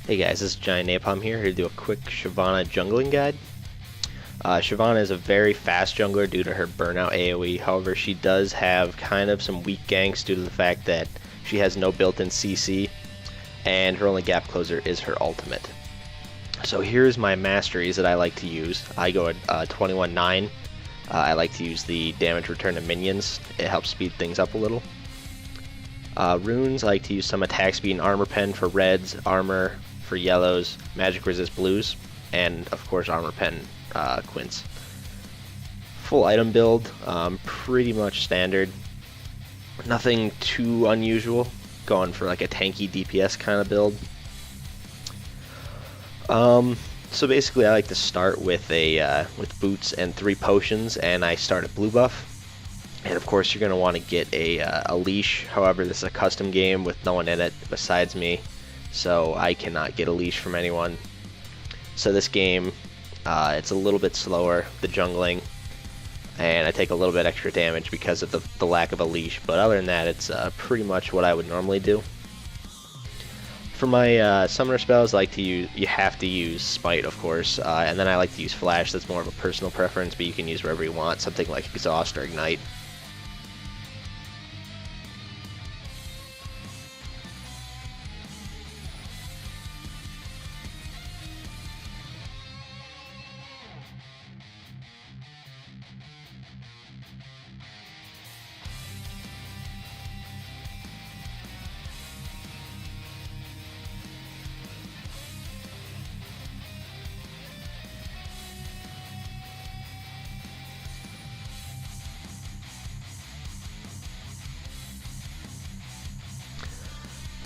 Hey guys, this is J0nnyNapalm here to do a quick Shyvana jungling guide. Shyvana is a very fast jungler due to her burnout AoE, however she does have kind of some weak ganks due to the fact that she has no built-in CC and her only gap closer is her ultimate. So here's my masteries that I like to use. I go at 21-9. I like to use the damage return to minions. It helps speed things up a little. Runes, I like to use some attack speed and armor pen for reds, armor for yellows, magic resist blues, and of course armor pen Quints. Full item build, pretty much standard. Nothing too unusual. Going for like a tanky DPS kind of build. So basically, I like to start with with boots and 3 potions, and I start at blue buff. And of course, you're going to want to get a leash. However, this is a custom game with no one in it besides me, so I cannot get a leash from anyone. So this game, it's a little bit slower, the jungling, and I take a little bit extra damage because of the lack of a leash. But other than that, it's pretty much what I would normally do. For my summoner spells, I like to use, you have to use Smite, of course, and then I like to use Flash. That's more of a personal preference, but you can use wherever you want, something like Exhaust or Ignite.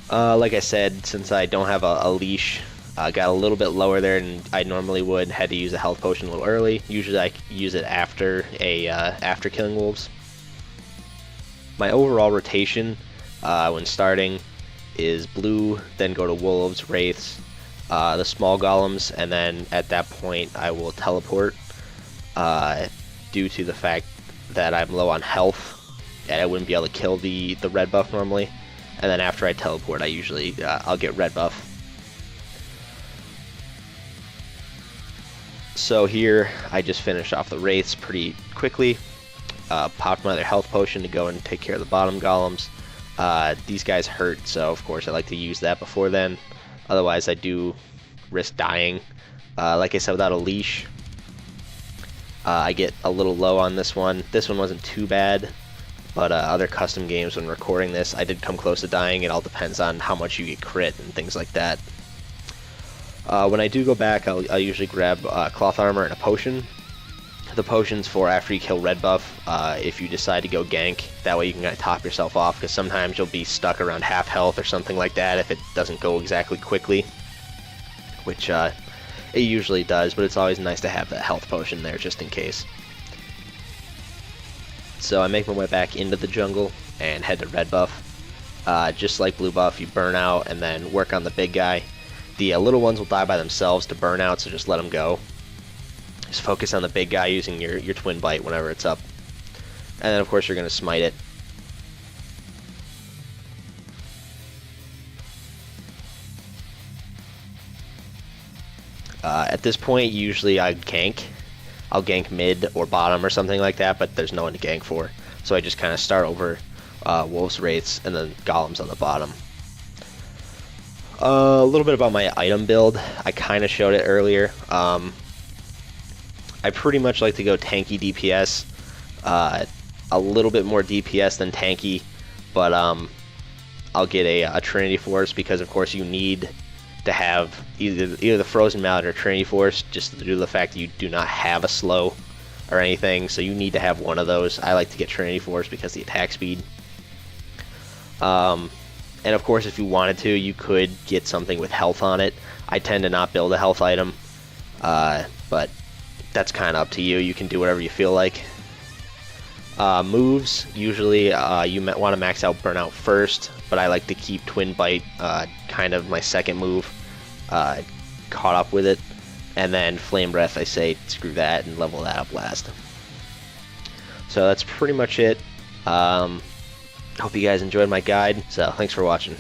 Like I said, since I don't have a leash, I got a little bit lower there than I normally would. Had to use a health potion a little early. Usually I use it after after killing wolves. My overall rotation when starting is blue, then go to wolves, wraiths, the small golems, and then at that point I will teleport due to the fact that I'm low on health and I wouldn't be able to kill the red buff normally. And then after I teleport, I usually I'll get red buff. So here I just finished off the wraiths pretty quickly. Popped my other health potion to go and take care of the bottom golems. These guys hurt, so of course I like to use that before then. Otherwise I do risk dying. Like I said, without a leash, I get a little low on this one. This one wasn't too bad. But other custom games, when recording this, I did come close to dying. It all depends on how much you get crit and things like that. When I do go back, I'll usually grab cloth armor and a potion. The potion's for after you kill red buff, if you decide to go gank. That way you can kind of top yourself off, because sometimes you'll be stuck around half health or something like that if it doesn't go exactly quickly. Which it usually does, but it's always nice to have that health potion there just in case. So I make my way back into the jungle and head to red buff. Just like blue buff, you burn out and then work on the big guy. The little ones will die by themselves to burn out, so just let them go. Just focus on the big guy using your twin bite whenever it's up. And then of course you're going to smite it. At this point, usually I gank. I'll gank mid or bottom or something like that, but there's no one to gank for. So I just kind of start over wolves, wraiths, and then golems on the bottom. A little bit about my item build. I kind of showed it earlier. I pretty much like to go tanky DPS. A little bit more DPS than tanky, but I'll get a Trinity Force because, of course, you need to have either the Frozen Mallet or Trinity Force, just due to the fact that you do not have a slow or anything, so you need to have one of those. I like to get Trinity Force because of the attack speed. And of course, if you wanted to, you could get something with health on it. I tend to not build a health item, but that's kind of up to you. You can do whatever you feel like. Moves, usually you want to max out Burnout first, but I like to keep Twin Bite kind of my second move, caught up with it, and then Flame Breath, I say screw that and level that up last. So that's pretty much it. Hope you guys enjoyed my guide, so thanks for watching.